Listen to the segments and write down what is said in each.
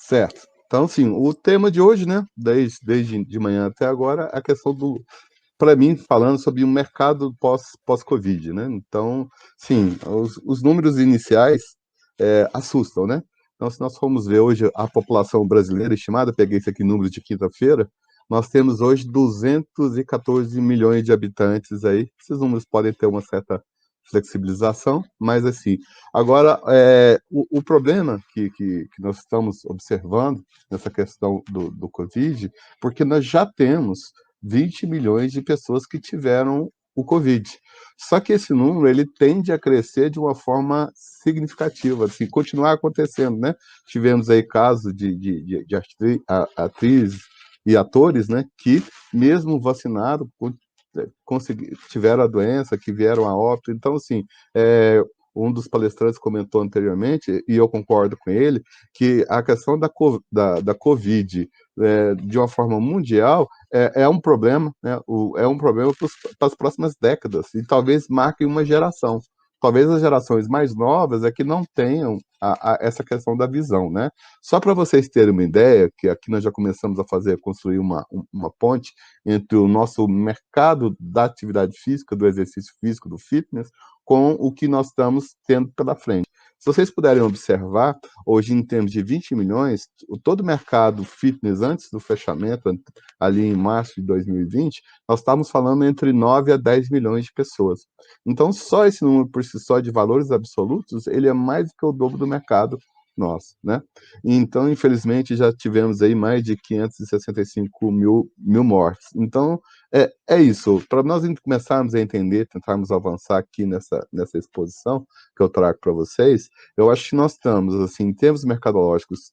Certo. Então, sim, o tema de hoje, né, desde de manhã até agora, é a questão do, para mim, falando sobre o mercado pós-Covid, né? Então, sim, os números iniciais assustam, né? Então, se nós formos ver hoje a população brasileira estimada, peguei esse aqui número de quinta-feira, nós temos hoje 214 milhões de habitantes aí. Esses números podem ter uma certa flexibilização, mas assim, agora o problema que nós estamos observando nessa questão do Covid, porque nós já temos 20 milhões de pessoas que tiveram o Covid. Só que esse número ele tende a crescer de uma forma significativa, assim, continuar acontecendo, né? Tivemos aí casos de atrizes e atores, né, que mesmo vacinados tiveram a doença, que vieram a óbito. Então, assim, um dos palestrantes comentou anteriormente, e eu concordo com ele, que a questão da Covid, de uma forma mundial, é um problema, né? É um problema para as próximas décadas, e talvez marque uma geração. Talvez as gerações mais novas é que não tenham essa questão da visão, né? Só para vocês terem uma ideia, que aqui nós já começamos a construir uma ponte entre o nosso mercado da atividade física, do exercício físico, do fitness, com o que nós estamos tendo pela frente. Se vocês puderem observar, hoje em termos de 20 milhões, todo o mercado fitness antes do fechamento, ali em março de 2020, nós estávamos falando entre 9 a 10 milhões de pessoas. Então, só esse número por si só de valores absolutos, ele é mais do que o dobro do mercado nosso, né? Então, infelizmente, já tivemos aí mais de 565 mil mortes. Então, é isso. Para nós começarmos a entender, tentarmos avançar aqui nessa exposição que eu trago para vocês, eu acho que nós estamos, assim, em termos mercadológicos,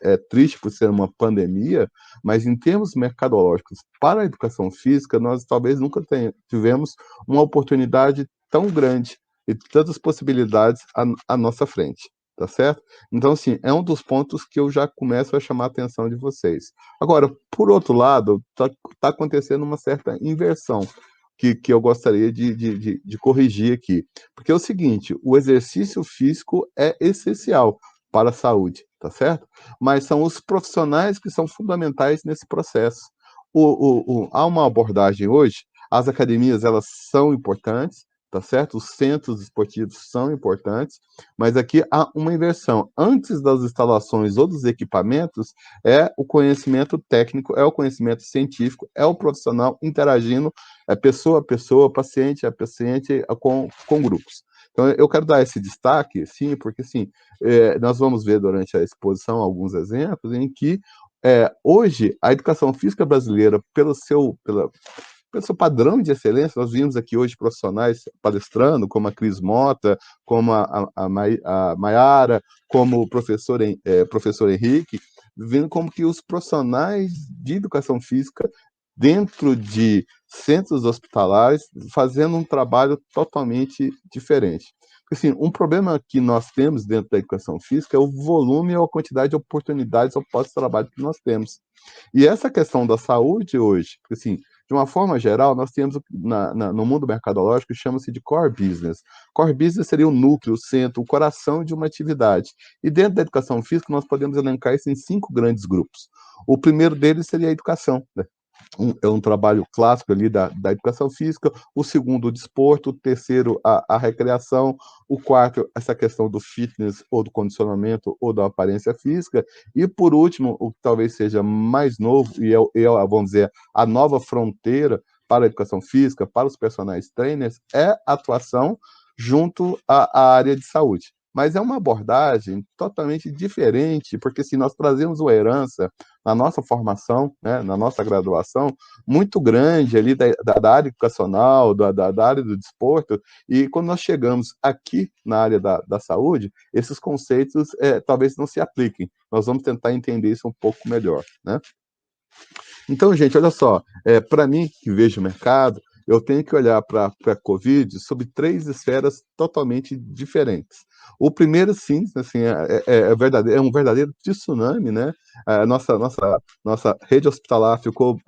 é triste por ser uma pandemia, mas em termos mercadológicos para a educação física, nós talvez nunca tivemos uma oportunidade tão grande e tantas possibilidades à nossa frente. Tá certo? Então, assim, é um dos pontos que eu já começo a chamar a atenção de vocês. Agora, por outro lado, tá acontecendo uma certa inversão que eu gostaria de corrigir aqui. Porque é o seguinte, o exercício físico é essencial para a saúde, tá certo? Mas são os profissionais que são fundamentais nesse processo. Há uma abordagem hoje, as academias, elas são importantes, tá certo? Os centros esportivos são importantes, mas aqui há uma inversão. Antes das instalações ou dos equipamentos, é o conhecimento técnico, é o conhecimento científico, é o profissional interagindo, pessoa a pessoa, paciente a paciente, com grupos. Então, eu quero dar esse destaque, sim, porque, sim, nós vamos ver durante a exposição alguns exemplos em que, hoje, a educação física brasileira, pelo seu padrão de excelência, nós vimos aqui hoje profissionais palestrando, como a Cris Mota, como a Maiara, como o professor Henrique, vendo como que os profissionais de educação física, dentro de centros hospitalares, fazendo um trabalho totalmente diferente. Porque, assim, um problema que nós temos dentro da educação física é o volume ou a quantidade de oportunidades ao pós-trabalho que nós temos. E essa questão da saúde hoje, porque, assim, de uma forma geral, nós temos no mundo mercadológico, chama-se de core business. Core business seria o núcleo, o centro, o coração de uma atividade. E dentro da educação física, nós podemos elencar isso em 5 grandes grupos. O primeiro deles seria a educação, né? É um trabalho clássico ali da educação física, o segundo, o desporto, o terceiro, a recreação, o quarto, essa questão do fitness, ou do condicionamento, ou da aparência física, e por último, o que talvez seja mais novo, vamos dizer, a nova fronteira para a educação física, para os personagens trainers, é a atuação junto à área de saúde. Mas é uma abordagem totalmente diferente, porque se nós trazemos uma herança na nossa formação, né, na nossa graduação, muito grande ali da área educacional, da área do desporto, e quando nós chegamos aqui na área da saúde, esses conceitos talvez não se apliquem. Nós vamos tentar entender isso um pouco melhor, né? Então, gente, olha só, para mim, que vejo o mercado, eu tenho que olhar para a Covid sob 3 esferas totalmente diferentes. O primeiro, sim, assim, é um verdadeiro tsunami, né? A nossa rede hospitalar ficou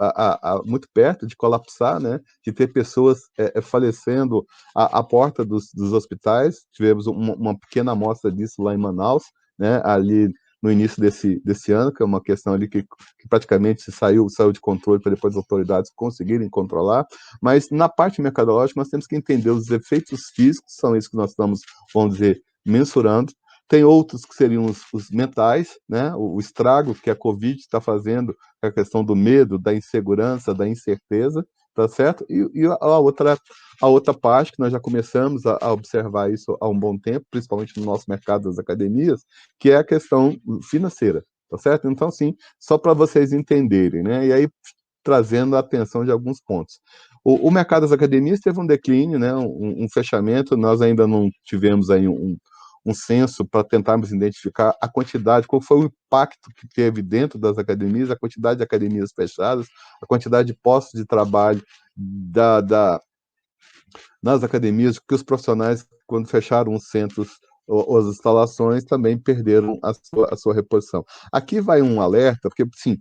muito perto de colapsar, né? De ter pessoas falecendo à porta dos hospitais. Tivemos uma pequena amostra disso lá em Manaus, né? Ali no início desse ano, que é uma questão ali que praticamente saiu de controle para depois as autoridades conseguirem controlar, mas na parte mercadológica nós temos que entender os efeitos físicos, são isso que nós estamos, vamos dizer, mensurando. Tem outros que seriam os mentais, né? O estrago que a Covid está fazendo, a questão do medo, da insegurança, da incerteza, tá certo? E a outra parte, que nós já começamos a observar isso há um bom tempo, principalmente no nosso mercado das academias, que é a questão financeira, tá certo? Então, sim, só para vocês entenderem, né? E aí, trazendo a atenção de alguns pontos. O mercado das academias teve um declínio, né? Um fechamento, nós ainda não tivemos aí um censo para tentarmos identificar a quantidade, qual foi o impacto que teve dentro das academias, a quantidade de academias fechadas, a quantidade de postos de trabalho nas academias, porque os profissionais, quando fecharam os centros ou as instalações, também perderam a sua reposição. Aqui vai um alerta, porque, sim,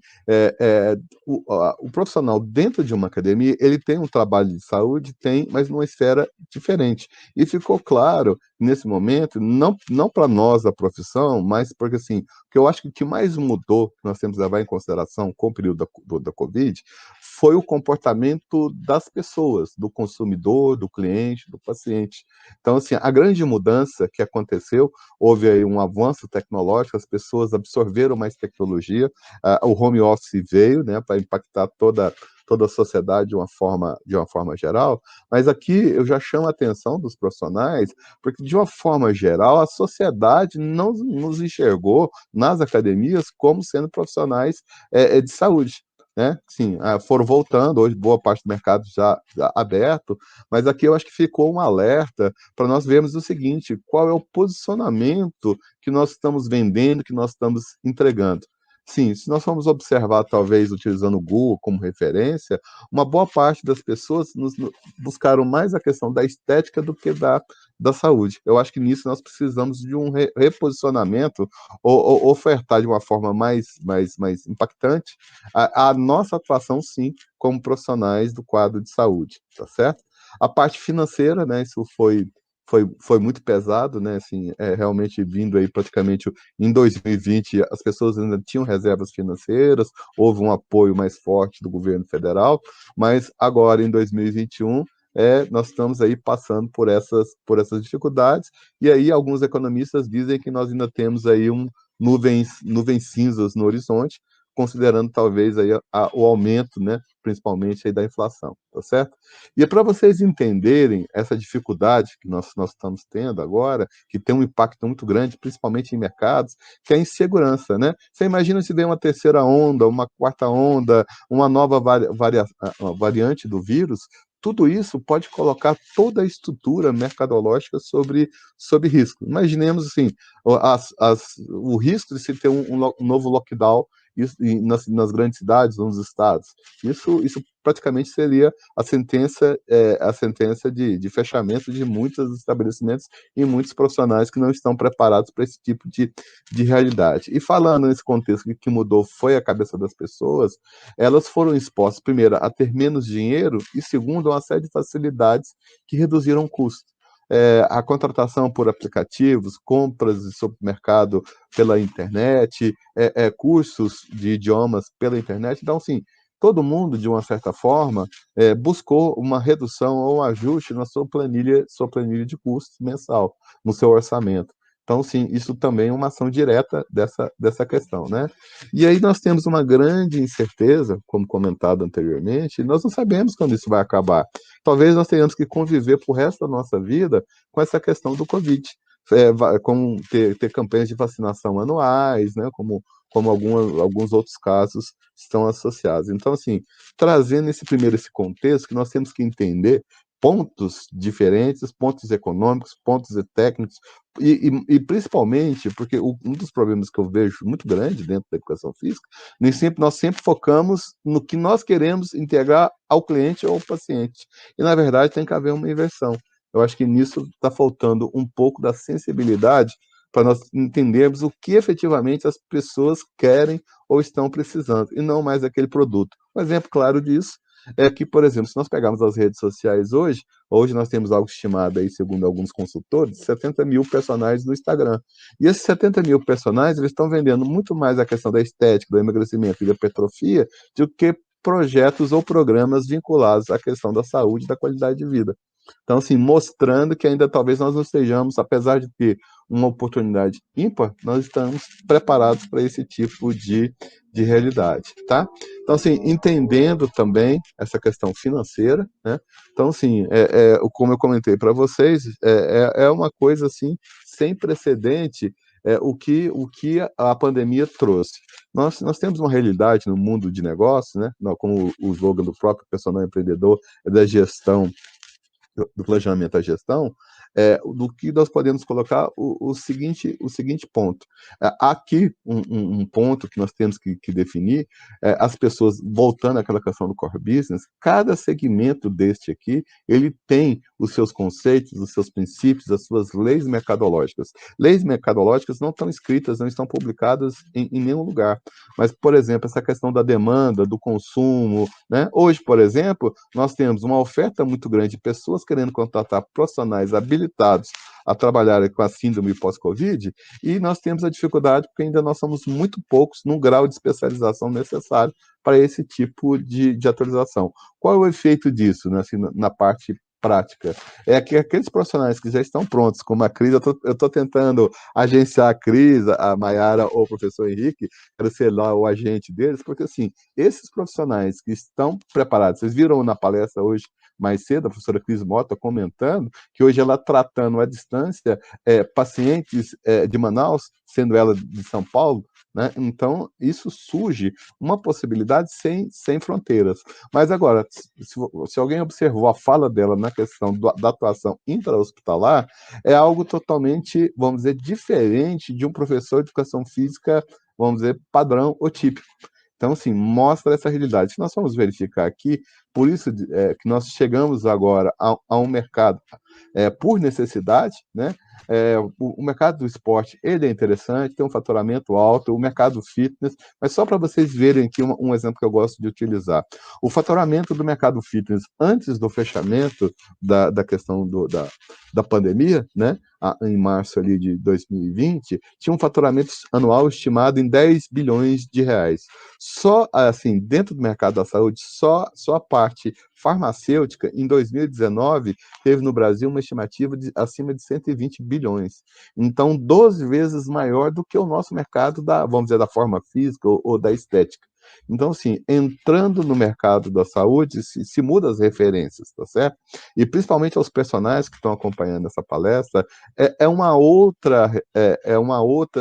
o profissional dentro de uma academia, ele tem um trabalho de saúde, tem, mas numa esfera diferente. E ficou claro, nesse momento, não para nós da profissão, mas porque, assim, o que eu acho que o que mais mudou, que nós temos que levar em consideração com o período da Covid, foi o comportamento das pessoas, do consumidor, do cliente, do paciente. Então, assim, a grande mudança que aconteceu, houve aí um avanço tecnológico, as pessoas absorveram mais tecnologia, o home office veio, né, para impactar toda a sociedade de uma forma geral, mas aqui eu já chamo a atenção dos profissionais, porque de uma forma geral a sociedade não nos enxergou nas academias como sendo profissionais de saúde, né? Sim, foram voltando, hoje boa parte do mercado já aberto, mas aqui eu acho que ficou um alerta para nós vermos o seguinte: qual é o posicionamento que nós estamos vendendo, que nós estamos entregando. Sim, se nós formos observar, talvez utilizando o Google como referência, uma boa parte das pessoas buscaram mais a questão da estética do que da saúde. Eu acho que nisso nós precisamos de um reposicionamento, ou ofertar de uma forma mais impactante a nossa atuação, sim, como profissionais do quadro de saúde, tá certo? A parte financeira, né, isso foi muito pesado, né, assim, realmente vindo aí praticamente em 2020, as pessoas ainda tinham reservas financeiras, houve um apoio mais forte do governo federal, mas agora em 2021, nós estamos aí passando por essas dificuldades, e aí alguns economistas dizem que nós ainda temos aí nuvens cinzas no horizonte, considerando talvez aí o aumento, né, principalmente aí da inflação, tá certo? E é para vocês entenderem essa dificuldade que nós estamos tendo agora, que tem um impacto muito grande, principalmente em mercados, que é a insegurança, né? Você imagina se vem uma terceira onda, uma quarta onda, uma nova variante do vírus, tudo isso pode colocar toda a estrutura mercadológica sobre risco. Imaginemos assim, o risco de se ter um novo lockdown nas grandes cidades, nos estados. Isso praticamente seria a sentença de fechamento de muitos estabelecimentos e muitos profissionais que não estão preparados para esse tipo de realidade. E falando nesse contexto, que mudou foi a cabeça das pessoas, elas foram expostas, primeiro, a ter menos dinheiro e, segundo, a uma série de facilidades que reduziram o custo. A contratação por aplicativos, compras de supermercado pela internet, cursos de idiomas pela internet. Então, sim, todo mundo, de uma certa forma, buscou uma redução ou um ajuste na sua planilha de custos mensal, no seu orçamento. Então, sim, isso também é uma ação direta dessa questão, né? E aí nós temos uma grande incerteza, como comentado anteriormente, e nós não sabemos quando isso vai acabar. Talvez nós tenhamos que conviver por resto da nossa vida com essa questão do Covid, como ter campanhas de vacinação anuais, né? Como alguns outros casos estão associados. Então, assim, trazendo esse contexto, que nós temos que entender pontos diferentes, pontos econômicos, pontos técnicos, e principalmente, porque um dos problemas que eu vejo muito grande dentro da educação física, nós sempre focamos no que nós queremos integrar ao cliente ou ao paciente. E, na verdade, tem que haver uma inversão. Eu acho que nisso está faltando um pouco da sensibilidade para nós entendermos o que efetivamente as pessoas querem ou estão precisando, e não mais aquele produto. Um exemplo claro disso é que, por exemplo, se nós pegarmos as redes sociais hoje nós temos algo estimado aí, segundo alguns consultores, 70 mil personagens no Instagram. E esses 70 mil personagens, eles estão vendendo muito mais a questão da estética, do emagrecimento e da hipertrofia, do que projetos ou programas vinculados à questão da saúde e da qualidade de vida. Então, assim, mostrando que ainda talvez nós não estejamos, apesar de ter uma oportunidade ímpar, nós estamos preparados para esse tipo de realidade, tá? Então, assim, entendendo também essa questão financeira, né? Então, assim, como eu comentei para vocês, é uma coisa, assim, sem precedente, o que a pandemia trouxe. Nós temos uma realidade no mundo de negócios, né? Como o slogan do próprio personal empreendedor é da gestão, do planejamento à gestão, do que nós podemos colocar o seguinte ponto. Aqui, um ponto que nós temos que definir, as pessoas, voltando àquela questão do core business, cada segmento deste aqui, ele tem os seus conceitos, os seus princípios, as suas leis mercadológicas. Leis mercadológicas não estão escritas, não estão publicadas em nenhum lugar. Mas, por exemplo, essa questão da demanda, do consumo, né? Hoje, por exemplo, nós temos uma oferta muito grande de pessoas querendo contratar profissionais habilitados a trabalhar com a síndrome pós-Covid, e nós temos a dificuldade porque ainda nós somos muito poucos no grau de especialização necessário para esse tipo de atualização. Qual é o efeito disso, né, assim, na parte prática? É que aqueles profissionais que já estão prontos, como a Cris, eu estou tentando agenciar a Cris, a Maiara ou o professor Henrique, para ser lá o agente deles, porque assim, esses profissionais que estão preparados, vocês viram na palestra hoje mais cedo, a professora Cris Mota comentando que hoje ela tratando à distância pacientes de Manaus, sendo ela de São Paulo, né? Então, isso surge uma possibilidade sem fronteiras. Mas agora, se alguém observou a fala dela na questão da atuação intra-hospitalar, é algo totalmente, vamos dizer, diferente de um professor de educação física, vamos dizer, padrão ou típico. Então, assim, mostra essa realidade. Se nós vamos verificar aqui, por isso que nós chegamos agora a um mercado por necessidade, né? O mercado do esporte, ele é interessante, tem um faturamento alto, o mercado fitness, mas só para vocês verem aqui um exemplo que eu gosto de utilizar. O faturamento do mercado fitness antes do fechamento da questão da pandemia, né? Em março ali de 2020, tinha um faturamento anual estimado em 10 bilhões de reais. Só, assim, dentro do mercado da saúde, só a parte farmacêutica, em 2019, teve no Brasil uma estimativa de acima de 120 bilhões. Então, 12 vezes maior do que o nosso mercado vamos dizer, da forma física ou da estética. Então, assim, entrando no mercado da saúde, se muda as referências, tá certo? E principalmente aos personagens que estão acompanhando essa palestra, é uma outra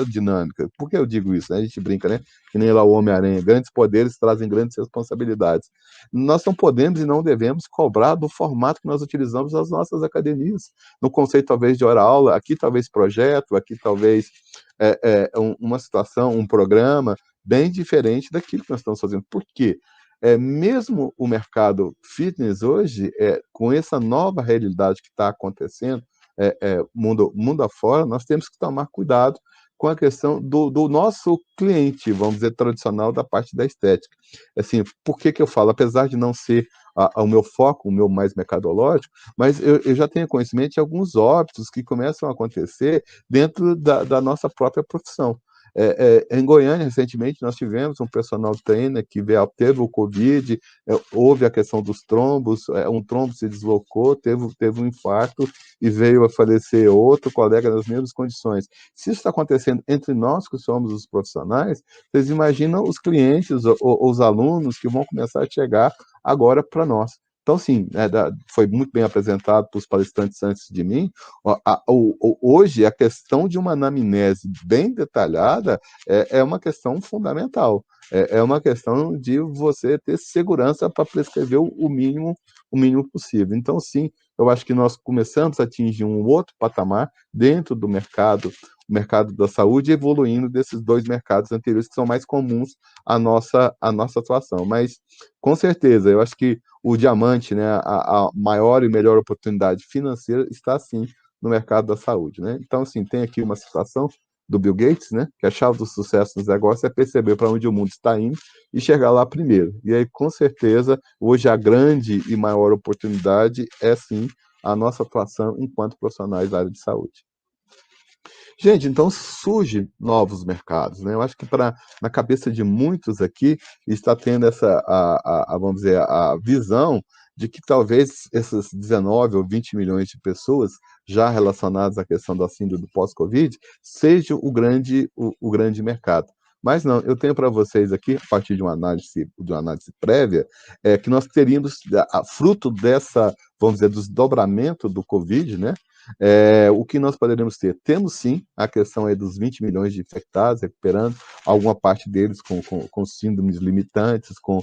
dinâmica. Por que eu digo isso? Né? A gente brinca, né? Que nem lá o Homem-Aranha, grandes poderes trazem grandes responsabilidades. Nós não podemos e não devemos cobrar do formato que nós utilizamos nas nossas academias. No conceito, talvez, de hora-aula, aqui talvez projeto, aqui talvez uma situação, um programa, bem diferente daquilo que nós estamos fazendo. Por quê? Mesmo o mercado fitness hoje, com essa nova realidade que está acontecendo, mundo afora, nós temos que tomar cuidado com a questão do nosso cliente, vamos dizer, tradicional da parte da estética. Assim, por que eu falo? Apesar de não ser o meu foco, o meu mais mercadológico, mas eu já tenho conhecimento de alguns óbitos que começam a acontecer dentro da nossa própria profissão. Em Goiânia, recentemente, nós tivemos um personal trainer que teve o Covid, houve a questão dos trombos, um trombo se deslocou, teve um infarto e veio a falecer outro colega nas mesmas condições. Se isso está acontecendo entre nós, que somos os profissionais, vocês imaginam os clientes ou os alunos que vão começar a chegar agora para nós. Então, sim, foi muito bem apresentado pelos palestrantes antes de mim. Hoje, a questão de uma anamnese bem detalhada é uma questão fundamental. É uma questão de você ter segurança para prescrever o mínimo possível. Então, sim, eu acho que nós começamos a atingir um outro patamar dentro do mercado, o mercado da saúde, evoluindo desses dois mercados anteriores que são mais comuns à nossa atuação. Mas, com certeza, eu acho que o diamante, né, a maior e melhor oportunidade financeira está, sim, no mercado da saúde, né? Então, assim, tem aqui uma situação do Bill Gates, né? Que a chave do sucesso nos negócios é perceber para onde o mundo está indo e chegar lá primeiro. E aí, com certeza, hoje a grande e maior oportunidade é sim a nossa atuação enquanto profissionais da área de saúde. Gente, então surgem novos mercados, né? Eu acho que na cabeça de muitos aqui está tendo vamos dizer, a visão de que talvez esses 19 ou 20 milhões de pessoas já relacionadas à questão da síndrome do pós-Covid seja o grande mercado. Mas não, eu tenho para vocês aqui, a partir de uma análise prévia, que nós teríamos, fruto dessa, vamos dizer, do desdobramento do Covid, né? O que nós poderemos ter? Temos sim a questão aí dos 20 milhões de infectados, recuperando alguma parte deles com síndromes limitantes, com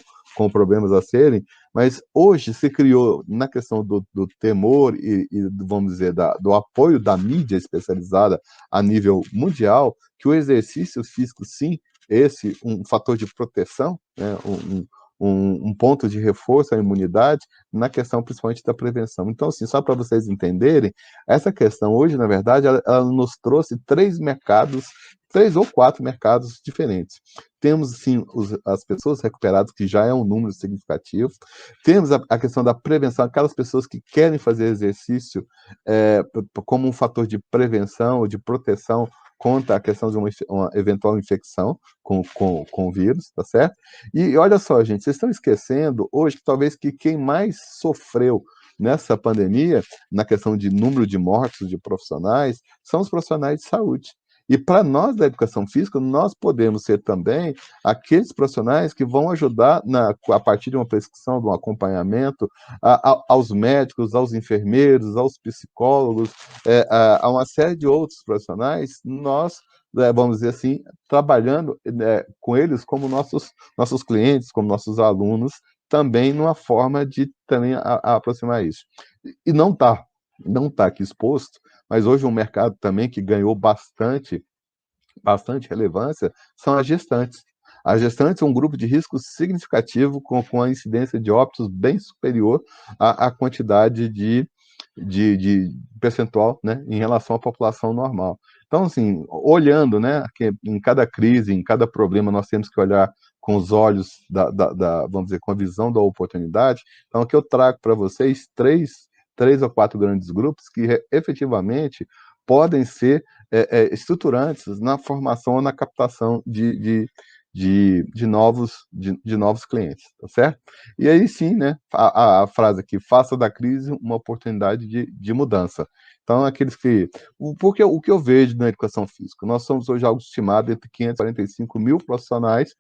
problemas a serem, mas hoje se criou, na questão do temor vamos dizer, do apoio da mídia especializada a nível mundial, que o exercício físico, sim, um fator de proteção, né, um ponto de reforço à imunidade, na questão principalmente da prevenção. Então, assim, só para vocês entenderem, essa questão hoje, na verdade, ela nos trouxe três ou quatro mercados diferentes. Temos, sim, as pessoas recuperadas, que já é um número significativo. Temos a questão da prevenção, aquelas pessoas que querem fazer exercício como um fator de prevenção ou de proteção contra a questão de uma eventual infecção com o vírus, tá certo? E olha só, gente, vocês estão esquecendo hoje que talvez quem mais sofreu nessa pandemia, na questão de número de mortes de profissionais, são os profissionais de saúde. E para nós da educação física, nós podemos ser também aqueles profissionais que vão ajudar, a partir de uma prescrição, de um acompanhamento, aos médicos, aos enfermeiros, aos psicólogos, a uma série de outros profissionais, nós, vamos dizer assim, trabalhando com eles como nossos clientes, como nossos alunos, também numa forma de também aproximar isso. E não tá aqui exposto, mas hoje um mercado também que ganhou bastante relevância são as gestantes. As gestantes são um grupo de risco significativo com a incidência de óbitos bem superior à quantidade de percentual, né, em relação à população normal. Então, assim, olhando, né, que em cada crise, em cada problema, nós temos que olhar com os olhos vamos dizer, com a visão da oportunidade. Então, aqui eu trago para vocês três ou quatro grandes grupos que efetivamente podem ser estruturantes na formação ou na captação de novos clientes, tá certo? E aí sim, né, a frase aqui, faça da crise uma oportunidade de mudança. Então, porque o que eu vejo na educação física, nós somos hoje algo estimado entre 545 mil profissionais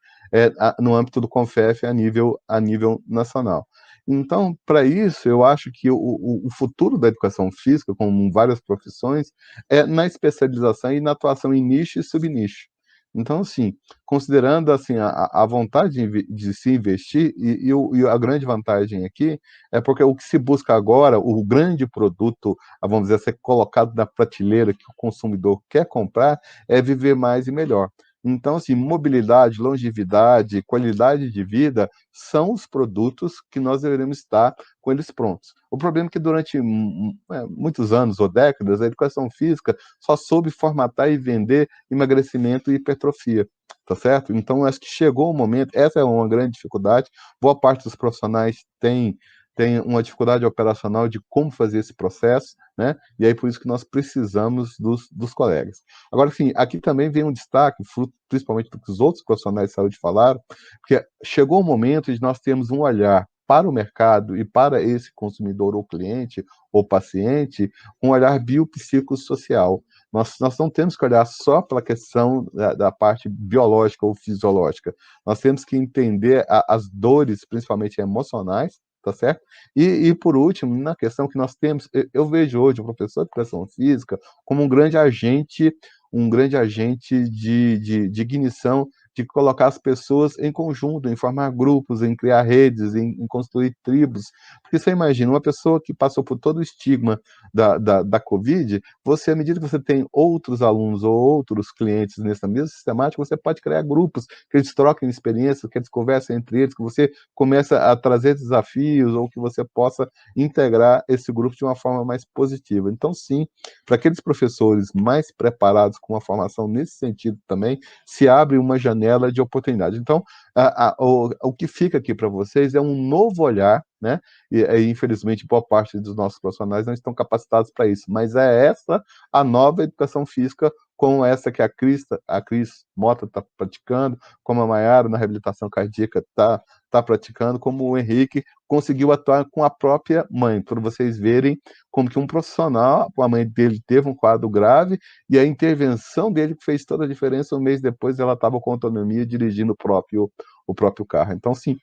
no âmbito do CONFEF a nível nacional. Então, para isso, eu acho que o futuro da educação física, como várias profissões, é na especialização e na atuação em nicho e subnicho. Então, assim, considerando assim, a vontade de se investir, e a grande vantagem aqui é porque o que se busca agora, o grande produto, vamos dizer, a ser colocado na prateleira que o consumidor quer comprar, é viver mais e melhor. Então, assim, mobilidade, longevidade, qualidade de vida são os produtos que nós deveremos estar com eles prontos. O problema é que durante muitos anos ou décadas, a educação física só soube formatar e vender emagrecimento e hipertrofia, tá certo? Então, acho que chegou o momento, essa é uma grande dificuldade, boa parte dos profissionais tem uma dificuldade operacional de como fazer esse processo, né? E aí por isso que nós precisamos dos colegas. Agora, sim, aqui também vem um destaque, fruto principalmente do que os outros profissionais de saúde falaram, porque chegou o momento de nós termos um olhar para o mercado e para esse consumidor ou cliente ou paciente, um olhar biopsicossocial. Nós não temos que olhar só pela questão da parte biológica ou fisiológica. Nós temos que entender as dores, principalmente emocionais, tá certo? Por último, na questão que nós temos, eu vejo hoje o professor de educação física como um grande agente de ignição de colocar as pessoas em conjunto, em formar grupos, em criar redes, em construir tribos. Porque você imagina, uma pessoa que passou por todo o estigma da Covid, você, à medida que você tem outros alunos ou outros clientes nessa mesma sistemática, você pode criar grupos, que eles troquem experiências, que eles conversem entre eles, que você começa a trazer desafios, ou que você possa integrar esse grupo de uma forma mais positiva. Então, sim, para aqueles professores mais preparados com uma formação nesse sentido também, se abre uma janela de oportunidade. Então, o que fica aqui para vocês é um novo olhar, né? E infelizmente, boa parte dos nossos profissionais não estão capacitados para isso, mas é essa a nova educação física, como essa que a Cris Mota está praticando, como a Mayara na reabilitação cardíaca está praticando, como o Henrique conseguiu atuar com a própria mãe, para vocês verem como que um profissional, a mãe dele teve um quadro grave, e a intervenção dele fez toda a diferença. Um mês depois ela estava com autonomia dirigindo o próprio carro. Então, sim,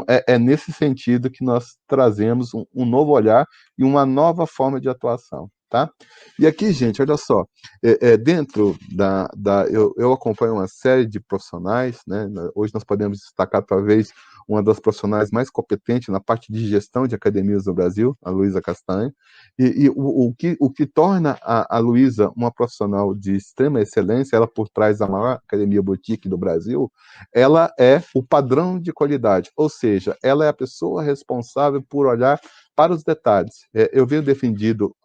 é nesse sentido que nós trazemos um novo olhar e uma nova forma de atuação, tá? E aqui, gente, olha só, dentro eu acompanho uma série de profissionais, né? Hoje nós podemos destacar, talvez, uma das profissionais mais competentes na parte de gestão de academias do Brasil, a Luísa Castanho, e o que torna a Luísa uma profissional de extrema excelência, ela por trás da maior academia boutique do Brasil, ela é o padrão de qualidade, ou seja, ela é a pessoa responsável por olhar para os detalhes. Eu venho defendido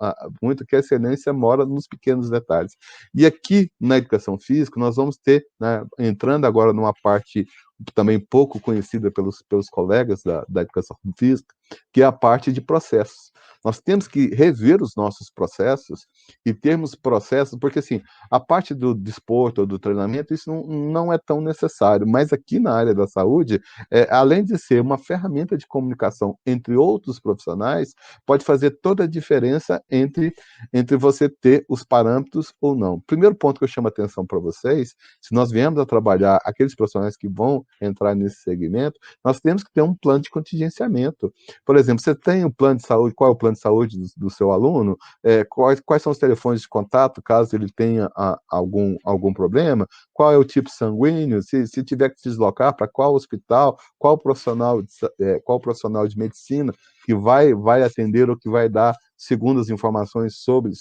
muito que a excelência mora nos pequenos detalhes. E aqui, na educação física, nós vamos ter, né, entrando agora numa parte também pouco conhecida pelos colegas da educação física, que é a parte de processos. Nós temos que rever os nossos processos e termos processos, porque assim, a parte do desporto ou do treinamento, isso não é tão necessário, mas aqui na área da saúde, além de ser uma ferramenta de comunicação entre outros profissionais, pode fazer toda a diferença entre você ter os parâmetros ou não. Primeiro ponto que eu chamo a atenção para vocês, se nós viemos a trabalhar aqueles profissionais que vão entrar nesse segmento, nós temos que ter um plano de contingenciamento. Por exemplo, você tem um plano de saúde, qual é o plano de saúde do seu aluno? Quais são os telefones de contato, caso ele tenha algum problema? Qual é o tipo sanguíneo? Se tiver que se deslocar, para qual hospital? Qual profissional de medicina que vai atender ou que vai dar segundas informações sobre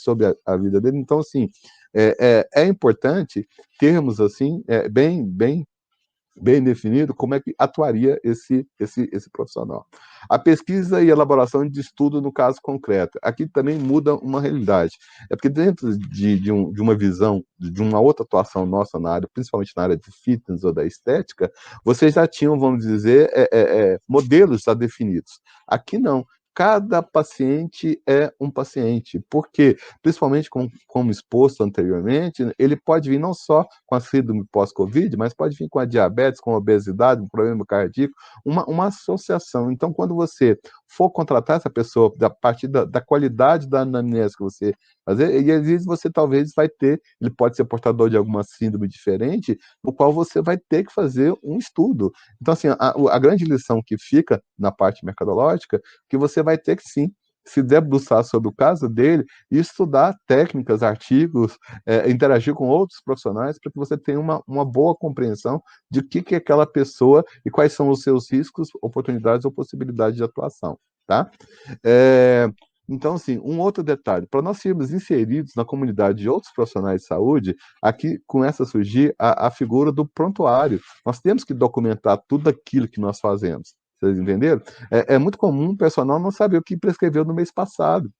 a vida dele? Então, assim, é importante termos, assim, bem definido como é que atuaria esse profissional. A pesquisa e elaboração de estudo no caso concreto. Aqui também muda uma realidade. É porque dentro de uma visão, de uma outra atuação nossa na área, principalmente na área de fitness ou da estética, vocês já tinham, vamos dizer, modelos já definidos. Aqui não. Cada paciente é um paciente. Por quê? Principalmente como exposto anteriormente, ele pode vir não só com a síndrome pós-Covid, mas pode vir com a diabetes, com a obesidade, um problema cardíaco, uma associação. Então, quando você for contratar essa pessoa, a partir da qualidade da anamnese que você fazer, e às vezes você talvez vai ter, ele pode ser portador de alguma síndrome diferente, no qual você vai ter que fazer um estudo. Então, assim, a grande lição que fica na parte mercadológica, que você vai ter que, sim, se debruçar sobre o caso dele e estudar técnicas, artigos, interagir com outros profissionais para que você tenha uma boa compreensão de o que é aquela pessoa e quais são os seus riscos, oportunidades ou possibilidades de atuação, tá? Então, assim, um outro detalhe, para nós sermos inseridos na comunidade de outros profissionais de saúde, aqui começa a surgir a figura do prontuário. Nós temos que documentar tudo aquilo que nós fazemos. Vocês entenderam? É muito comum o personal não saber o que prescreveu no mês passado,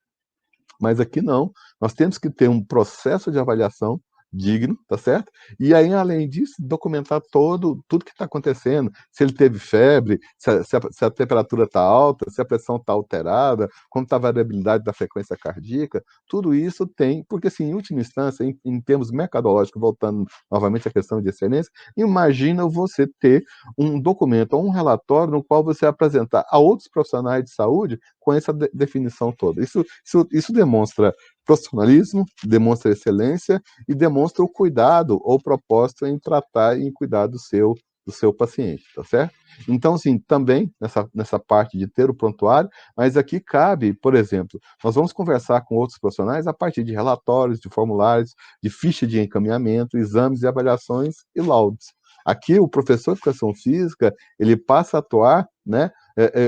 mas aqui não. Nós temos que ter um processo de avaliação digno, tá certo? E aí, além disso, documentar tudo que está acontecendo, se ele teve febre, se a temperatura está alta, se a pressão está alterada, como está a variabilidade da frequência cardíaca, tudo isso tem, porque assim, em última instância, em termos mercadológicos, voltando novamente à questão de excelência, imagina você ter um documento ou um relatório no qual você apresentar a outros profissionais de saúde com essa definição toda. Isso demonstra profissionalismo, demonstra excelência e demonstra o cuidado ou propósito em tratar e em cuidar do seu paciente, tá certo? Então, assim, também nessa parte de ter o prontuário, mas aqui cabe, por exemplo, nós vamos conversar com outros profissionais a partir de relatórios, de formulários, de ficha de encaminhamento, exames e avaliações e laudos. Aqui, o professor de educação física, ele passa a atuar, né?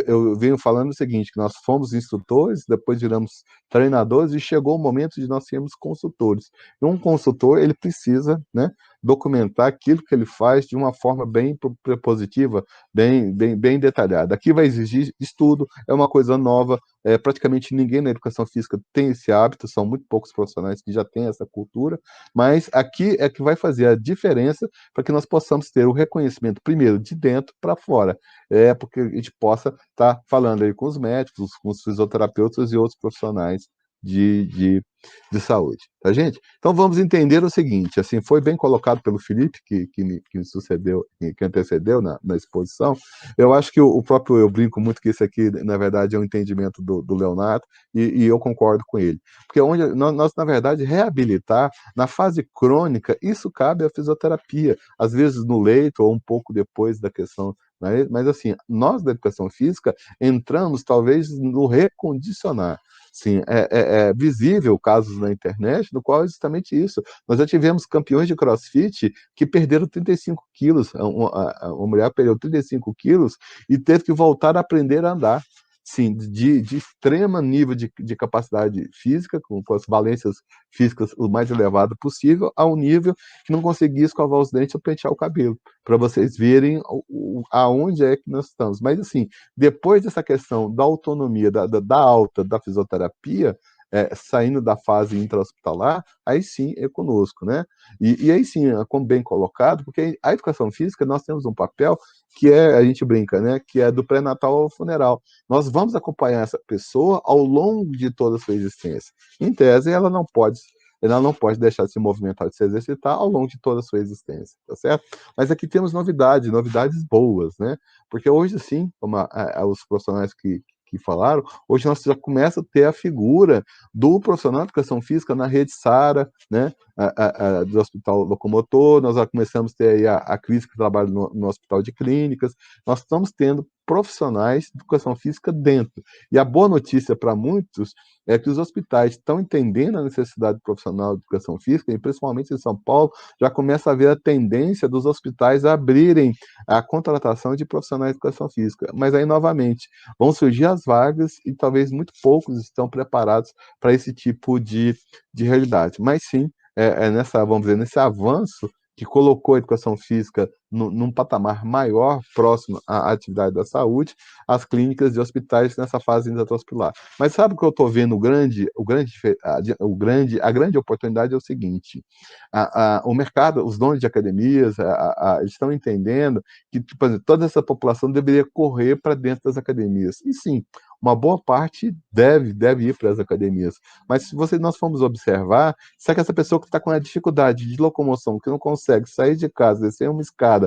Eu venho falando o seguinte, que nós fomos instrutores, depois viramos treinadores e chegou o momento de nós sermos consultores. E um consultor, ele precisa, né, documentar aquilo que ele faz de uma forma bem propositiva, bem detalhada. Aqui vai exigir estudo, é uma coisa nova, praticamente ninguém na educação física tem esse hábito, são muito poucos profissionais que já têm essa cultura, mas aqui é que vai fazer a diferença para que nós possamos ter o reconhecimento, primeiro, de dentro para fora, porque a gente possa estar falando aí com os médicos, com os fisioterapeutas e outros profissionais de, de, de saúde, tá, gente? Então vamos entender o seguinte, assim, foi bem colocado pelo Felipe, que me sucedeu, que antecedeu na exposição. Eu acho que o próprio, eu brinco muito que isso aqui, na verdade, é um entendimento do Leonardo, e eu concordo com ele. Porque onde nós, na verdade, reabilitar, na fase crônica, isso cabe à fisioterapia, às vezes no leito ou um pouco depois da questão, né? Mas assim, nós da educação física entramos talvez no recondicionar. Sim, é visível casos na internet no qual é justamente isso. Nós já tivemos campeões de CrossFit que perderam 35 quilos. Uma mulher perdeu 35 quilos e teve que voltar a aprender a andar. Sim, de extrema nível de capacidade física, com as valências físicas o mais elevado possível, ao nível que não conseguia escovar os dentes ou pentear o cabelo, para vocês verem aonde é que nós estamos. Mas, assim, depois dessa questão da autonomia, da alta, da fisioterapia, saindo da fase intra-hospitalar, aí sim é conosco, né? E aí sim, como bem colocado, porque a educação física, nós temos um papel que a gente brinca, né? Que é do pré-natal ao funeral. Nós vamos acompanhar essa pessoa ao longo de toda a sua existência. Em tese, ela não pode deixar de se movimentar, de se exercitar ao longo de toda a sua existência, tá certo? Mas aqui temos novidades boas, né? Porque hoje sim, como os profissionais que falaram, hoje nós já começa a ter a figura do profissional de educação física na rede SARA, né? Do Hospital Locomotor, nós já começamos a ter aí a Cris que trabalha no Hospital de Clínicas, nós estamos tendo profissionais de educação física dentro. E a boa notícia para muitos é que os hospitais estão entendendo a necessidade profissional de educação física, e principalmente em São Paulo, já começa a ver a tendência dos hospitais a abrirem a contratação de profissionais de educação física. Mas aí, novamente, vão surgir as vagas e talvez muito poucos estão preparados para esse tipo de realidade. Mas sim, vamos dizer, nesse avanço que colocou a educação física num patamar maior, próximo à atividade da saúde, as clínicas e hospitais nessa fase intra-hospitalar. Mas sabe o que eu estou vendo a grande oportunidade é o seguinte, o mercado, os donos de academias, eles estão entendendo que, por exemplo, toda essa população deveria correr para dentro das academias. E sim, uma boa parte deve ir para as academias. Mas se nós formos observar, será que essa pessoa que está com a dificuldade de locomoção, que não consegue sair de casa, descer uma escada,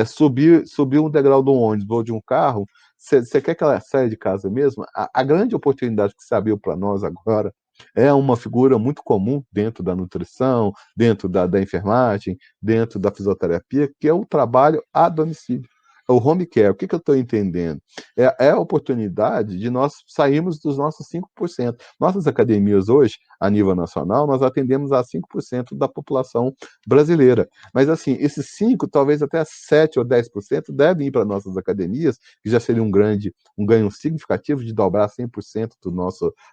subir um degrau de um ônibus ou de um carro, você quer que ela saia de casa mesmo? A grande oportunidade que se abriu para nós agora é uma figura muito comum dentro da nutrição, dentro da enfermagem, dentro da fisioterapia, que é o trabalho a domicílio. O home care, o que eu estou entendendo? É a oportunidade de nós sairmos dos nossos 5%. Nossas academias hoje, a nível nacional, nós atendemos a 5% da população brasileira. Mas, assim, esses 5%, talvez até 7% ou 10% devem ir para nossas academias, que já seria um ganho significativo de dobrar 100%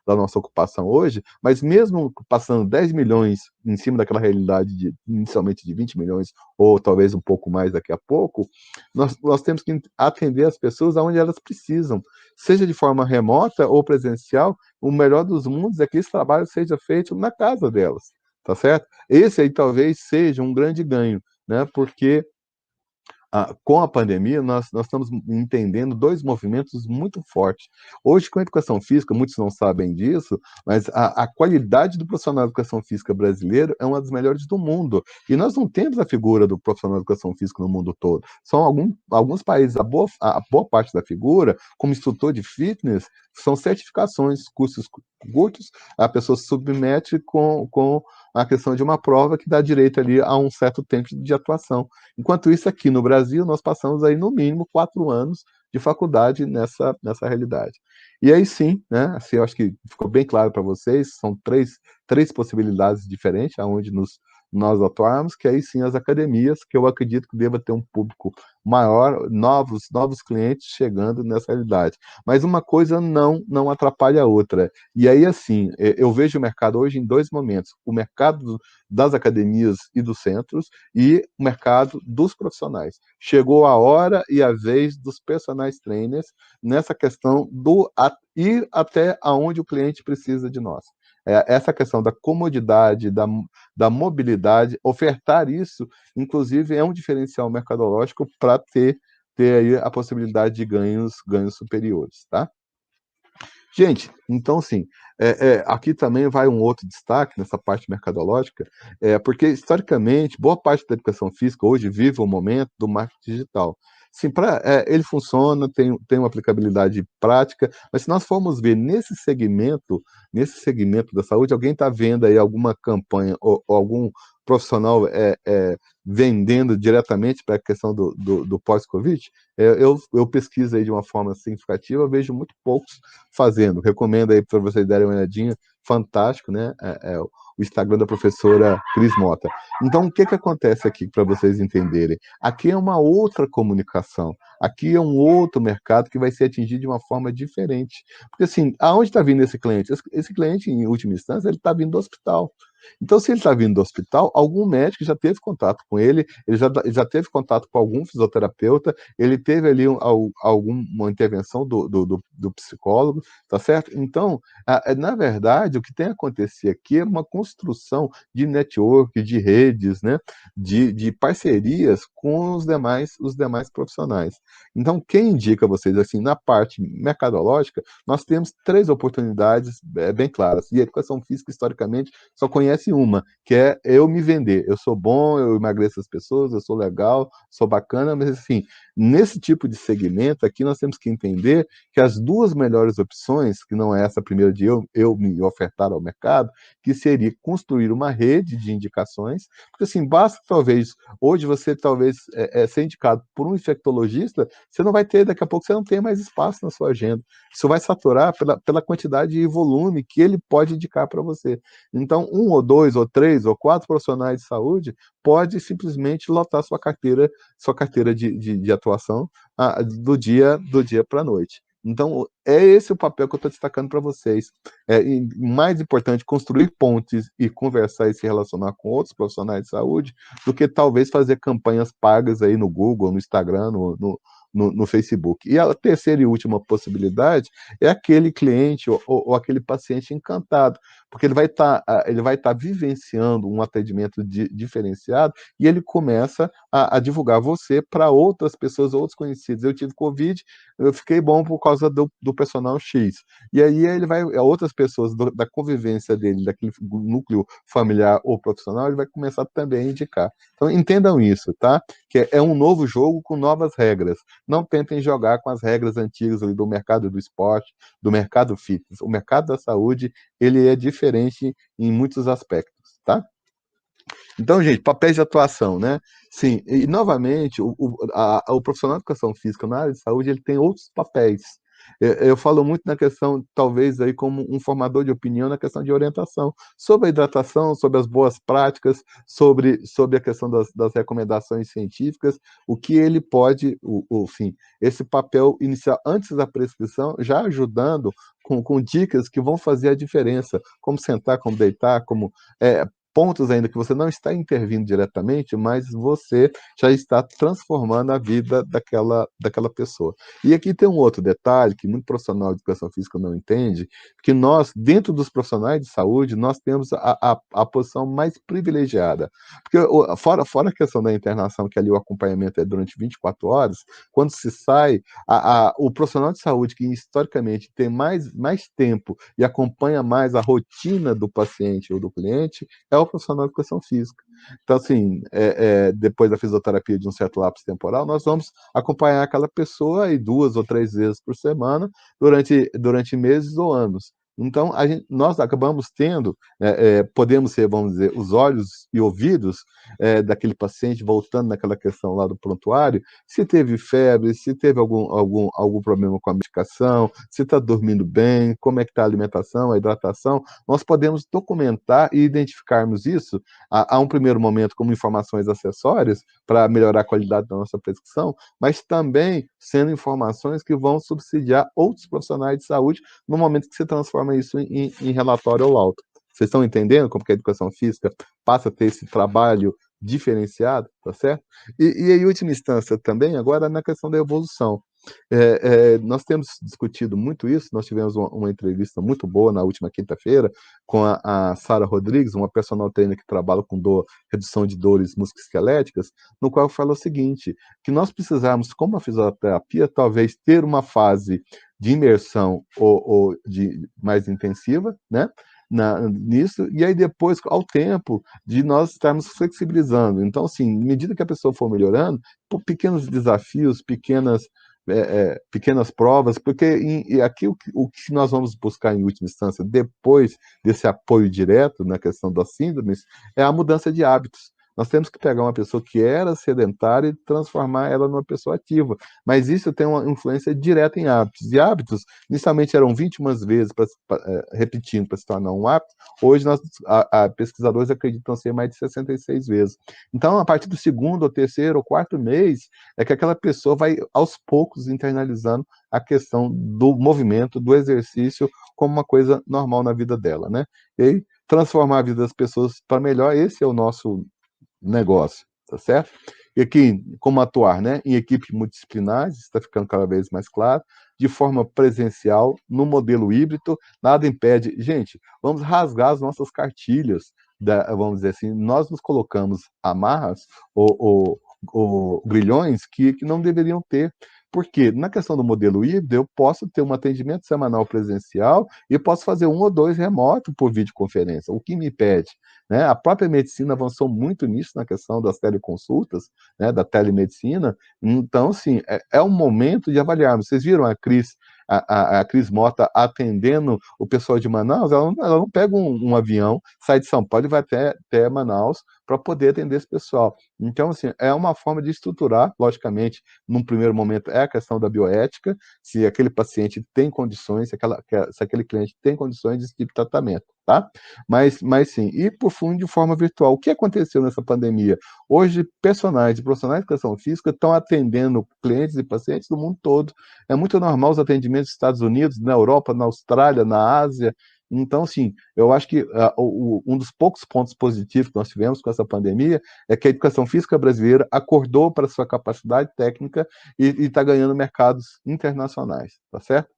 da nossa ocupação hoje, mas mesmo passando 10 milhões em cima daquela realidade inicialmente de 20 milhões, ou talvez um pouco mais daqui a pouco, nós temos que atender as pessoas aonde elas precisam, seja de forma remota ou presencial. O melhor dos mundos é que esse trabalho seja feito na casa delas, tá certo? Esse aí talvez seja um grande ganho, né? Porque com a pandemia, nós estamos entendendo dois movimentos muito fortes. Hoje, com a educação física, muitos não sabem disso, mas a qualidade do profissional de educação física brasileiro é uma das melhores do mundo. E nós não temos a figura do profissional de educação física no mundo todo. São alguns países, a boa parte da figura, como instrutor de fitness, são certificações, cursos curtos, a pessoa se submete com a questão de uma prova que dá direito ali a um certo tempo de atuação. Enquanto isso, aqui no Brasil, nós passamos aí no mínimo 4 anos de faculdade nessa realidade. E aí sim, né, assim, eu acho que ficou bem claro para vocês, são três possibilidades diferentes, aonde nós atuarmos, que aí sim as academias, que eu acredito que deva ter um público maior, novos clientes chegando nessa realidade. Mas uma coisa não atrapalha a outra. E aí, assim, eu vejo o mercado hoje em dois momentos: o mercado das academias e dos centros e o mercado dos profissionais. Chegou a hora e a vez dos personal trainers nessa questão do ir até aonde o cliente precisa de nós. Essa questão da comodidade, da mobilidade, ofertar isso, inclusive, é um diferencial mercadológico para ter aí a possibilidade de ganhos superiores, tá? Gente, então assim, aqui também vai um outro destaque nessa parte mercadológica, porque historicamente, boa parte da educação física hoje vive o momento do marketing digital. Sim, ele funciona, tem uma aplicabilidade prática, mas se nós formos ver nesse segmento da saúde, alguém está vendo aí alguma campanha ou algum profissional vendendo diretamente para a questão do pós-Covid? Eu pesquiso aí de uma forma significativa, eu vejo muito poucos fazendo. Recomendo aí para vocês darem uma olhadinha, fantástico, né? O Instagram da professora Cris Mota. Então, o que acontece aqui para vocês entenderem? Aqui é uma outra comunicação, aqui é um outro mercado que vai ser atingido de uma forma diferente. Porque assim, aonde está vindo esse cliente? Esse cliente, em última instância, ele está vindo do hospital. Então, se ele está vindo do hospital, algum médico já teve contato com ele já teve contato com algum fisioterapeuta, ele teve ali alguma intervenção do psicólogo, tá certo? Então, na verdade, o que tem acontecido aqui é uma construção de network, de redes, né? De parcerias com os demais profissionais. Então, quem indica vocês, assim, na parte mercadológica, nós temos três oportunidades bem claras. E a educação física, historicamente, só conhece uma, que é eu me vender. Eu sou bom, eu emagreço as pessoas, eu sou legal, sou bacana, mas assim, nesse tipo de segmento aqui nós temos que entender que as duas melhores opções, que não é essa primeira de eu me ofertar ao mercado, que seria construir uma rede de indicações, porque assim, basta talvez, hoje você talvez ser indicado por um infectologista, você não vai ter, daqui a pouco você não tem mais espaço na sua agenda. Isso vai saturar pela quantidade e volume que ele pode indicar para você. Então, um ou dois, ou três, ou quatro profissionais de saúde pode simplesmente lotar sua carteira de atuação do dia para a noite. Então, é esse o papel que eu estou destacando para vocês. E mais importante, construir pontes e conversar e se relacionar com outros profissionais de saúde, do que talvez fazer campanhas pagas aí no Google, no Instagram, no Facebook. E a terceira e última possibilidade é aquele cliente ou aquele paciente encantado, porque ele vai estar vivenciando um atendimento diferenciado e ele começa a divulgar você para outras pessoas, outros conhecidos. Eu tive Covid, eu fiquei bom por causa do personal X. E aí ele vai, outras pessoas da convivência dele, daquele núcleo familiar ou profissional, ele vai começar também a indicar. Então entendam isso, tá? Que é um novo jogo com novas regras. Não tentem jogar com as regras antigas ali do mercado do esporte, do mercado fitness. O mercado da saúde, ele é diferente em muitos aspectos, tá? Então, gente, papéis de atuação, né? Sim, e novamente, o profissional de educação física na área de saúde, ele tem outros papéis. Eu falo muito na questão, talvez, aí como um formador de opinião na questão de orientação, sobre a hidratação, sobre as boas práticas, sobre a questão das recomendações científicas, o que ele pode, enfim, esse papel inicial antes da prescrição, já ajudando com dicas que vão fazer a diferença, como sentar, como deitar, como pontos ainda que você não está intervindo diretamente, mas você já está transformando a vida daquela pessoa. E aqui tem um outro detalhe que muito profissional de educação física não entende, que nós, dentro dos profissionais de saúde, nós temos a posição mais privilegiada. Porque fora a questão da internação, que ali o acompanhamento é durante 24 horas, quando se sai, o profissional de saúde que historicamente tem mais tempo e acompanha mais a rotina do paciente ou do cliente, é o profissional de educação física. Então, assim, depois da fisioterapia de um certo lapso temporal, nós vamos acompanhar aquela pessoa aí 2 ou 3 vezes por semana durante meses ou anos. Então, nós acabamos tendo, podemos ser, vamos dizer, os olhos e ouvidos daquele paciente, voltando naquela questão lá do prontuário, se teve febre, se teve algum problema com a medicação, se está dormindo bem, como é que está a alimentação, a hidratação, nós podemos documentar e identificarmos isso a um primeiro momento como informações acessórias para melhorar a qualidade da nossa prescrição, mas também sendo informações que vão subsidiar outros profissionais de saúde no momento que você transforma isso em relatório ou laudo. Vocês estão entendendo como que a educação física passa a ter esse trabalho diferenciado, tá certo? E em última instância também, agora na questão da evolução. Nós temos discutido muito isso, nós tivemos uma entrevista muito boa na última quinta-feira com a Sara Rodrigues, uma personal trainer que trabalha com redução de dores musculoesqueléticas, no qual fala o seguinte, que nós precisamos, como a fisioterapia, talvez ter uma fase de imersão ou de mais intensiva, né? Nisso, e aí depois, ao tempo, de nós estarmos flexibilizando. Então, assim, à medida que a pessoa for melhorando, por pequenos desafios, pequenas provas, porque aqui o que nós vamos buscar em última instância, depois desse apoio direto na questão das síndromes, é a mudança de hábitos. Nós temos que pegar uma pessoa que era sedentária e transformar ela numa pessoa ativa. Mas isso tem uma influência direta em hábitos. E hábitos, inicialmente eram 21 vezes repetindo para se tornar um hábito, hoje pesquisadores acreditam ser mais de 66 vezes. Então, a partir do segundo, ou terceiro, ou quarto mês, é que aquela pessoa vai, aos poucos, internalizando a questão do movimento, do exercício, como uma coisa normal na vida dela, né? E aí, transformar a vida das pessoas para melhor, esse é o nosso negócio, tá certo? E aqui, como atuar, né? Em equipes multidisciplinares, está ficando cada vez mais claro, de forma presencial, no modelo híbrido, nada impede. Gente, vamos rasgar as nossas cartilhas, vamos dizer assim, nós nos colocamos amarras ou grilhões que não deveriam ter. Porque na questão do modelo híbrido, eu posso ter um atendimento semanal presencial e posso fazer 1 ou 2 remoto por videoconferência. O que me impede? Né? A própria medicina avançou muito nisso, na questão das teleconsultas, né, da telemedicina. Então, sim, é um momento de avaliarmos. Vocês viram a Cris Mota atendendo o pessoal de Manaus? Ela não pega um avião, sai de São Paulo e vai até Manaus para poder atender esse pessoal. Então, assim, é uma forma de estruturar, logicamente, num primeiro momento, é a questão da bioética, se aquele paciente tem condições, se aquele cliente tem condições desse tipo de tratamento, tá? Mas sim, e por fim, de forma virtual. O que aconteceu nessa pandemia? Hoje, profissionais de educação física estão atendendo clientes e pacientes do mundo todo. É muito normal os atendimentos nos Estados Unidos, na Europa, na Austrália, na Ásia. Então, sim, eu acho que um dos poucos pontos positivos que nós tivemos com essa pandemia é que a educação física brasileira acordou para sua capacidade técnica e está ganhando mercados internacionais, tá certo?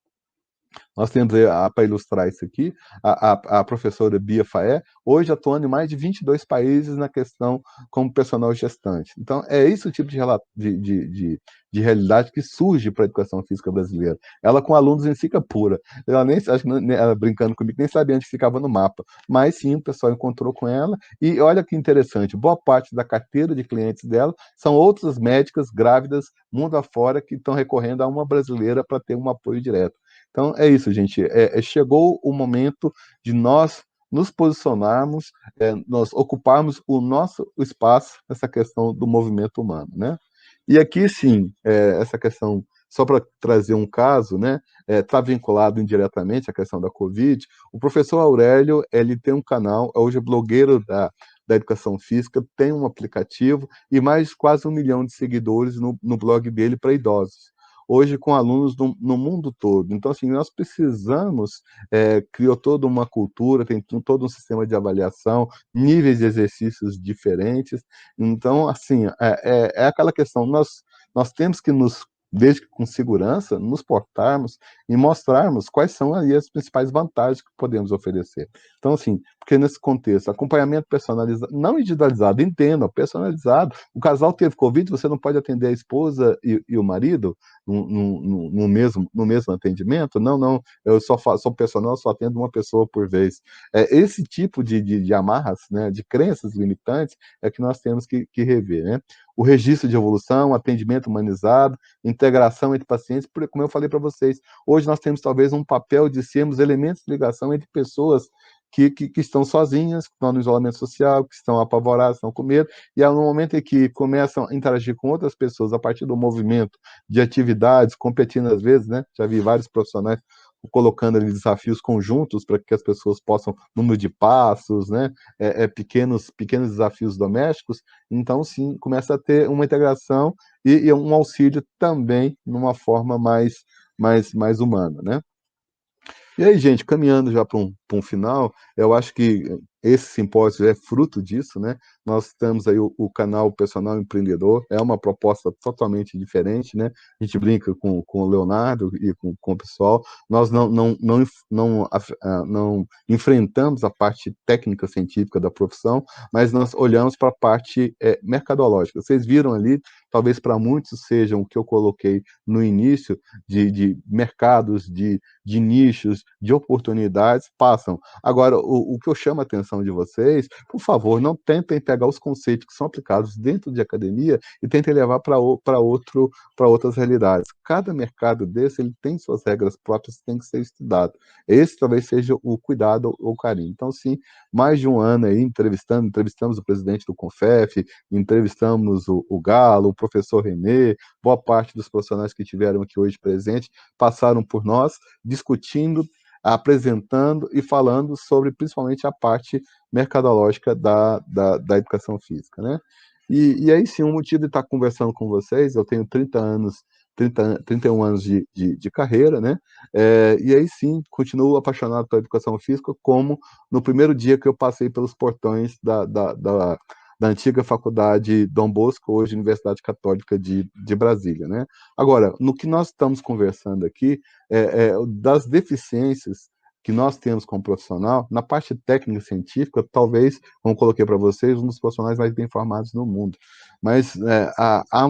Nós temos para ilustrar isso aqui, a professora Bia Faé, hoje atuando em mais de 22 países na questão como personal gestante. Então, é esse o tipo de realidade que surge para a educação física brasileira. Ela com alunos em Singapura. Ela nem, acho que ela brincando comigo, nem sabia onde ficava no mapa. Mas sim, o pessoal encontrou com ela. E olha que interessante, boa parte da carteira de clientes dela são outras médicas grávidas, mundo afora, que estão recorrendo a uma brasileira para ter um apoio direto. Então, é isso, gente. Chegou o momento de nós nos posicionarmos, nós ocuparmos o nosso espaço nessa questão do movimento humano, né? E aqui, sim, essa questão, só para trazer um caso, né, está vinculado indiretamente à questão da Covid. O professor Aurélio, ele tem um canal, hoje é blogueiro da educação física, tem um aplicativo e mais quase 1 milhão de seguidores no blog dele para idosos. Hoje com alunos no mundo todo. Então, assim, nós precisamos, criou toda uma cultura, tem todo um sistema de avaliação, níveis de exercícios diferentes. Então, assim, é aquela questão, nós temos que desde que com segurança, nos portarmos e mostrarmos quais são aí as principais vantagens que podemos oferecer. Então, assim, porque nesse contexto, acompanhamento personalizado, não individualizado, entenda, personalizado. O casal teve Covid, você não pode atender a esposa e o marido no mesmo atendimento? Não, não, eu sou personal, só atendo uma pessoa por vez. Esse tipo de amarras, né, de crenças limitantes, é que nós temos que rever, né? o registro de evolução, atendimento humanizado, integração entre pacientes, porque, como eu falei para vocês, hoje nós temos talvez um papel de sermos elementos de ligação entre pessoas que estão sozinhas, que estão no isolamento social, que estão apavoradas, estão com medo, e no momento em que começam a interagir com outras pessoas a partir do movimento de atividades, competindo às vezes, né? Já vi vários profissionais colocando ali desafios conjuntos para que as pessoas possam, número de passos, né? Pequenos desafios domésticos. Então, sim, começa a ter uma integração e um auxílio também numa forma mais humana, né? E aí, gente, caminhando já para um final, eu acho que esse simpósio é fruto disso, né? Nós temos aí o canal Personal Empreendedor, é uma proposta totalmente diferente, né? A gente brinca com o Leonardo e com o pessoal, nós não enfrentamos a parte técnica científica da profissão, mas nós olhamos para a parte mercadológica. Vocês viram ali, talvez para muitos sejam o que eu coloquei no início, de mercados, de nichos, de oportunidades, passam. Agora, o que eu chamo a atenção de vocês, por favor, não tentem pegar os conceitos que são aplicados dentro de academia e tentem levar para outras realidades. Cada mercado desse, ele tem suas regras próprias que tem que ser estudado. Esse talvez seja o cuidado ou o carinho. Então, sim, mais de um ano aí entrevistamos o presidente do Confef, entrevistamos o Galo, o professor Renê, boa parte dos profissionais que tiveram aqui hoje presente passaram por nós, discutindo, apresentando e falando sobre principalmente a parte mercadológica da educação física, né? E aí sim, um motivo de estar conversando com vocês, eu tenho 31 anos de carreira, né? E aí sim, continuo apaixonado pela educação física, como no primeiro dia que eu passei pelos portões da antiga faculdade Dom Bosco, hoje Universidade Católica de Brasília, né? Agora, no que nós estamos conversando aqui, das deficiências que nós temos como profissional, na parte técnica científica, talvez, como coloquei para vocês, um dos profissionais mais bem formados no mundo. Mas há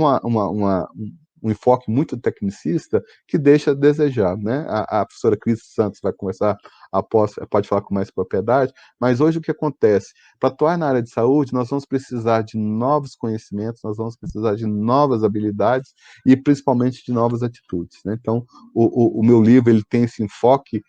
um enfoque muito tecnicista que deixa a desejar, né? A professora Cris Santos vai conversar após, pode falar com mais propriedade, mas hoje o que acontece? Para atuar na área de saúde, nós vamos precisar de novos conhecimentos, nós vamos precisar de novas habilidades e principalmente de novas atitudes, né? Então, o meu livro ele tem esse enfoque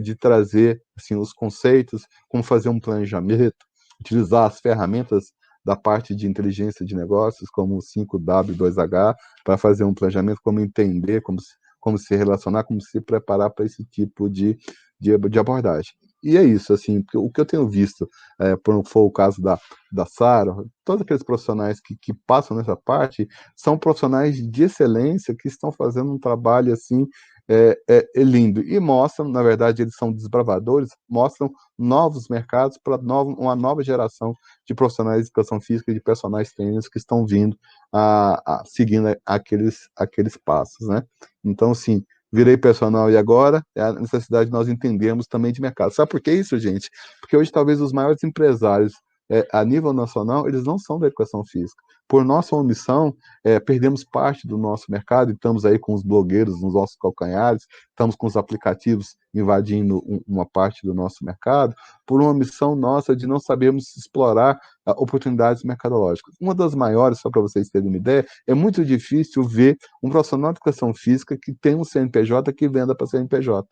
de trazer assim, os conceitos, como fazer um planejamento, utilizar as ferramentas da parte de inteligência de negócios, como o 5W2H, para fazer um planejamento, como entender, como se relacionar, como se preparar para esse tipo de abordagem. E é isso, assim, o que eu tenho visto, por foi o caso da Sara, todos aqueles profissionais que passam nessa parte, são profissionais de excelência que estão fazendo um trabalho, assim, lindo. E mostram, na verdade, eles são desbravadores, mostram novos mercados para uma nova geração de profissionais de educação física e de personagens trainers que estão vindo seguindo aqueles passos, né? Então, sim, virei personal e agora é a necessidade de nós entendermos também de mercado. Sabe por que isso, gente? Porque hoje talvez os maiores empresários a nível nacional, eles não são da educação física. Por nossa omissão, perdemos parte do nosso mercado e estamos aí com os blogueiros nos nossos calcanhares, estamos com os aplicativos invadindo uma parte do nosso mercado, por uma omissão nossa de não sabermos explorar oportunidades mercadológicas. Uma das maiores, só para vocês terem uma ideia, é muito difícil ver um profissional de educação física que tem um CNPJ que venda para CNPJ.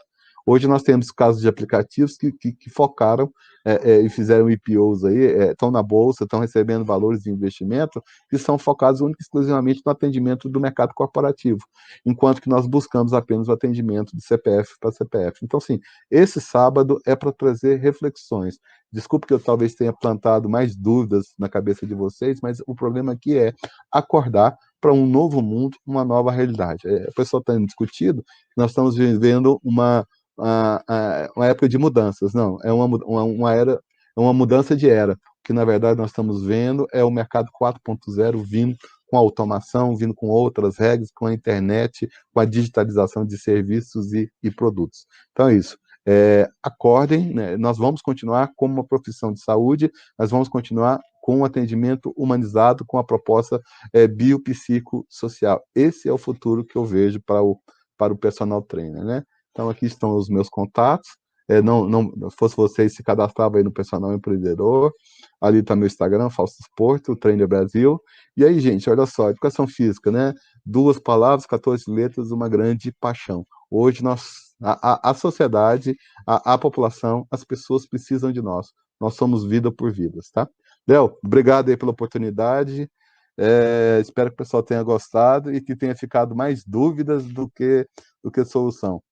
Hoje nós temos casos de aplicativos que focaram e fizeram IPOs aí, estão na bolsa, estão recebendo valores de investimento que são focados única e exclusivamente no atendimento do mercado corporativo, enquanto que nós buscamos apenas o atendimento de CPF para CPF. Então, sim, esse sábado é para trazer reflexões. Desculpe que eu talvez tenha plantado mais dúvidas na cabeça de vocês, mas o problema aqui é acordar para um novo mundo, uma nova realidade. O pessoal está discutindo, nós estamos vivendo uma época de mudanças, não, é uma era, é uma mudança de era, o que na verdade nós estamos vendo é o mercado 4.0 vindo com a automação, vindo com outras regras, com a internet, com a digitalização de serviços e produtos. Então é isso. Acordem, né? Nós vamos continuar como uma profissão de saúde, nós vamos continuar com um atendimento humanizado, com a proposta biopsicossocial. Esse é o futuro que eu vejo para o personal trainer, né? Então, aqui estão os meus contatos. não fosse vocês, se cadastrava aí no Personal Empreendedor, ali tá meu Instagram, Fausto Porto, Trainer Brasil. E aí, gente, olha só, educação física, né? 2 palavras, 14 letras, uma grande paixão. Hoje a sociedade, a população, as pessoas precisam de nós. Nós somos vida por vidas, tá? Léo, obrigado aí pela oportunidade. Espero que o pessoal tenha gostado e que tenha ficado mais dúvidas do que solução.